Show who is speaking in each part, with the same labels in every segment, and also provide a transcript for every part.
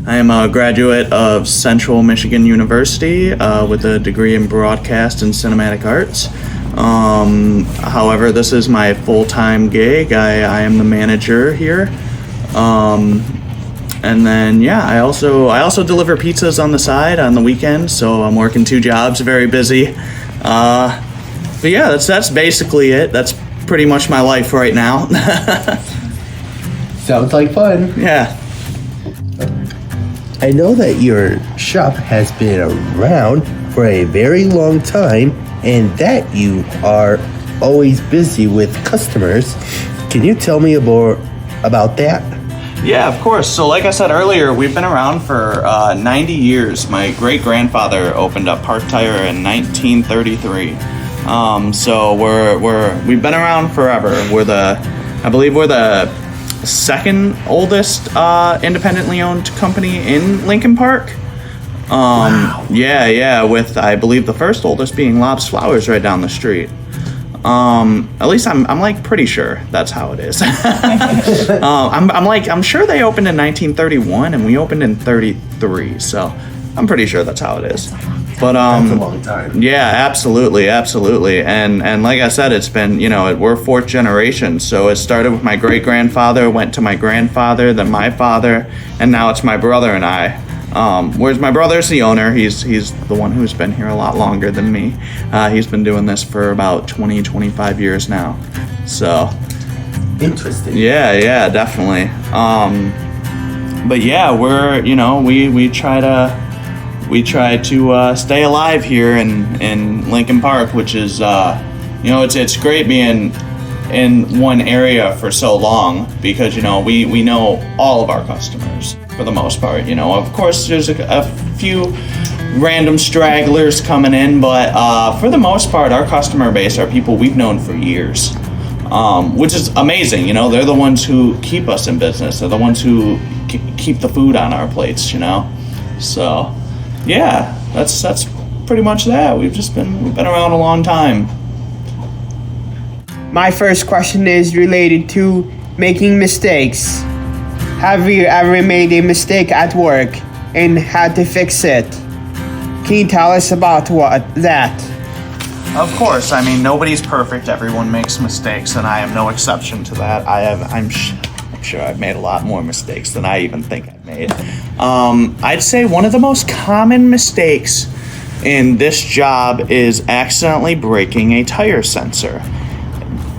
Speaker 1: I am a graduate of Central Michigan University with a degree in broadcast and cinematic arts. However, this is my full-time gig. I am the manager here. And then, yeah, I also deliver pizzas on the side on the weekends, so I'm working 2 jobs, very busy. But yeah, that's basically it. That's pretty much my life right now.
Speaker 2: Sounds like fun.
Speaker 1: Yeah.
Speaker 2: I know that your shop has been around for a very long time and that you are always busy with customers. Can you tell me more about that?
Speaker 1: Yeah, of course. So like I said earlier, we've been around for 90 years. My great-grandfather opened up Park Tire in 1933. So we've been around forever. I believe we're the second oldest independently owned company in Lincoln Park.
Speaker 2: Wow.
Speaker 1: Yeah, with I believe the first oldest being Lob's Flowers right down the street. At least I'm like pretty sure that's how it is. I'm sure they opened in 1931 and we opened in 33, so I'm pretty sure that's how it is. But
Speaker 2: That's a long time.
Speaker 1: yeah, absolutely. And like I said, it's been, we're 4th generation, so it started with my great grandfather, went to my grandfather, then my father, and now it's my brother and I. Whereas my brother's the owner. He's the one who's been here a lot longer than me. He's been doing this for about 20-25 years now. So
Speaker 2: Interesting.
Speaker 1: yeah, definitely. But yeah, we try to stay alive here in Lincoln Park, which is it's great being in one area for so long because we know all of our customers for the most part. Of course there's a few random stragglers coming in, but for the most part our customer base are people we've known for years, which is amazing. They're the ones who keep us in business. They're the ones who keep the food on our plates. So yeah, that's pretty much that. We've been around a long time.
Speaker 3: My first question is related to making mistakes. Have you ever made a mistake at work and had to fix it? Can you tell us about that?
Speaker 1: Of course. I mean, nobody's perfect. Everyone makes mistakes, and I am no exception to that. I'm sure I've made a lot more mistakes than I even think I've made. I'd say one of the most common mistakes in this job is accidentally breaking a tire sensor.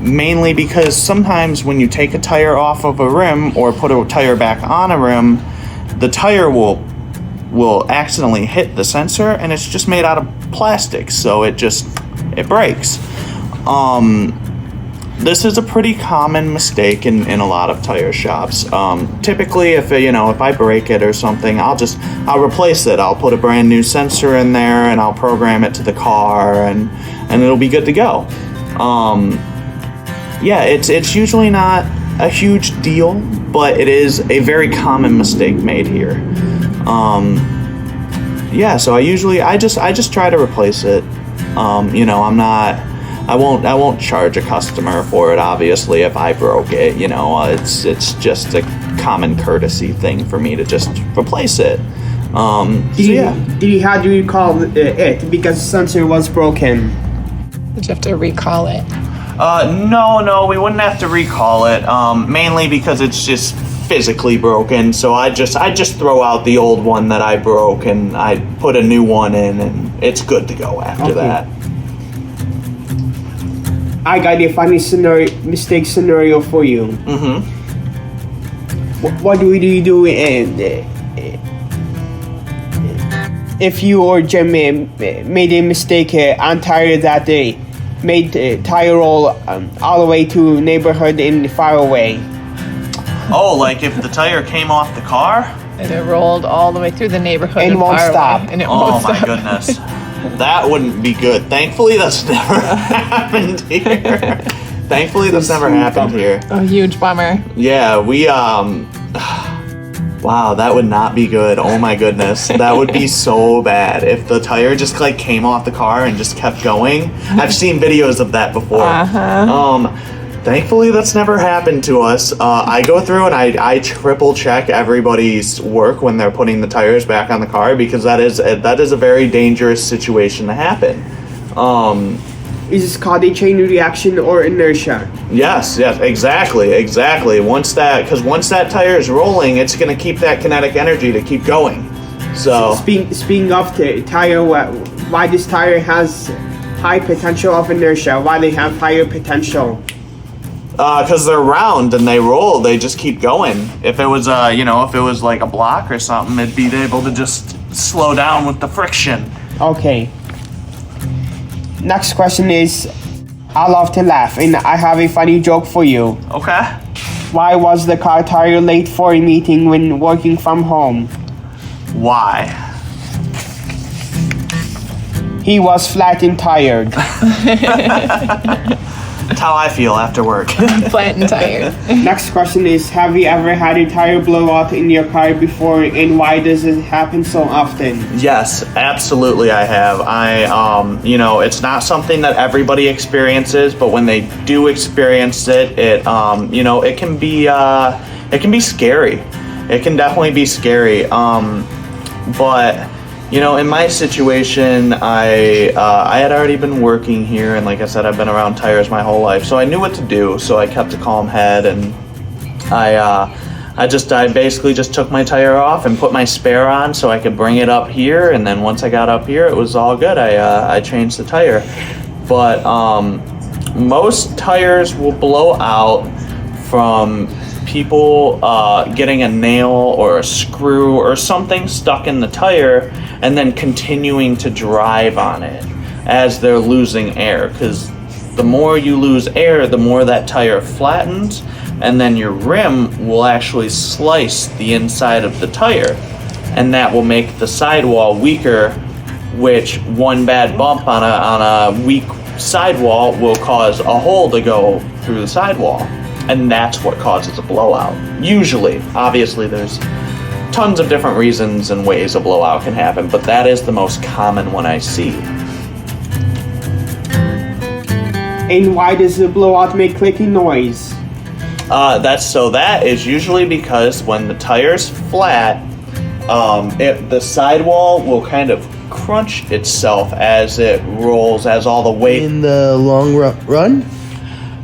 Speaker 1: Mainly because sometimes when you take a tire off of a rim or put a tire back on a rim, the tire will accidentally hit the sensor, and it's just made out of plastic, so it breaks. This is a pretty common mistake in a lot of tire shops. Typically, if I break it or something, I'll replace it. I'll put a brand new sensor in there and I'll program it to the car, and it'll be good to go. Yeah, it's usually not a huge deal, but it is a very common mistake made here. Yeah, so I just try to replace it. I won't charge a customer for it, obviously, if I broke it. It's just a common courtesy thing for me to just replace it.
Speaker 3: Did you have to recall it because the sensor was broken?
Speaker 4: Did you have to recall it?
Speaker 1: No, we wouldn't have to recall it. Mainly because it's just physically broken. So I just throw out the old one that I broke and I put a new one in, and it's good to go after that.
Speaker 3: I got a funny mistake scenario for you.
Speaker 1: Mm-hmm.
Speaker 3: What do you do if you or Jim made a mistake on tire that day? Made tire roll all the way to neighborhood in far away.
Speaker 1: Oh, like if the tire came off the car?
Speaker 4: And it rolled all the way through the neighborhood
Speaker 3: And won't
Speaker 4: far
Speaker 3: stop.
Speaker 4: away, and it
Speaker 1: Oh
Speaker 4: won't
Speaker 1: my
Speaker 4: stop.
Speaker 1: goodness. That wouldn't be good. Thankfully, that's never happened here. Thankfully, that's never happened here.
Speaker 4: A huge bummer.
Speaker 1: Yeah, wow, that would not be good. Oh my goodness. That would be so bad if the tire just came off the car and just kept going. I've seen videos of that before. Thankfully, that's never happened to us. I go through and I triple check everybody's work when they're putting the tires back on the car, because that is a very dangerous situation to happen.
Speaker 3: Is this called a chain reaction or inertia?
Speaker 1: Yes, exactly. Once that tire is rolling, it's going to keep that kinetic energy to keep going. So
Speaker 3: Speaking of the tire, why this tire has high potential of inertia? Why they have higher potential?
Speaker 1: because they're round and they roll, they just keep going. If it was if it was like a block or something, it'd be able to just slow down with the friction.
Speaker 3: Okay. Next question is, I love to laugh, and I have a funny joke for you.
Speaker 1: Okay.
Speaker 3: Why was the car tire late for a meeting when working from home?
Speaker 1: Why?
Speaker 3: He was flat and tired.
Speaker 1: That's how I feel after work.
Speaker 4: Flat and tired.
Speaker 3: Next question is, have you ever had a tire blowout in your car before, and why does it happen so often?
Speaker 1: Yes, absolutely I have. It's not something that everybody experiences, but when they do experience it, it can be scary. It can definitely be scary. But in my situation, I had already been working here, and like I said, I've been around tires my whole life, so I knew what to do. So I kept a calm head, and I basically just took my tire off and put my spare on so I could bring it up here, and then once I got up here, it was all good. I changed the tire, but most tires will blow out from people getting a nail or a screw or something stuck in the tire and then continuing to drive on it as they're losing air, because the more you lose air, the more that tire flattens, and then your rim will actually slice the inside of the tire, and that will make the sidewall weaker, which one bad bump on a weak sidewall will cause a hole to go through the sidewall. And that's what causes a blowout. Usually. Obviously, there's tons of different reasons and ways a blowout can happen, but that is the most common one I see.
Speaker 3: And why does the blowout make clicking noise?
Speaker 1: That is usually because when the tire's flat, the sidewall will kind of crunch itself as it rolls, as all the weight.
Speaker 2: In the long run?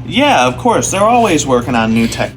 Speaker 1: Yeah, of course. They're always working on new tech.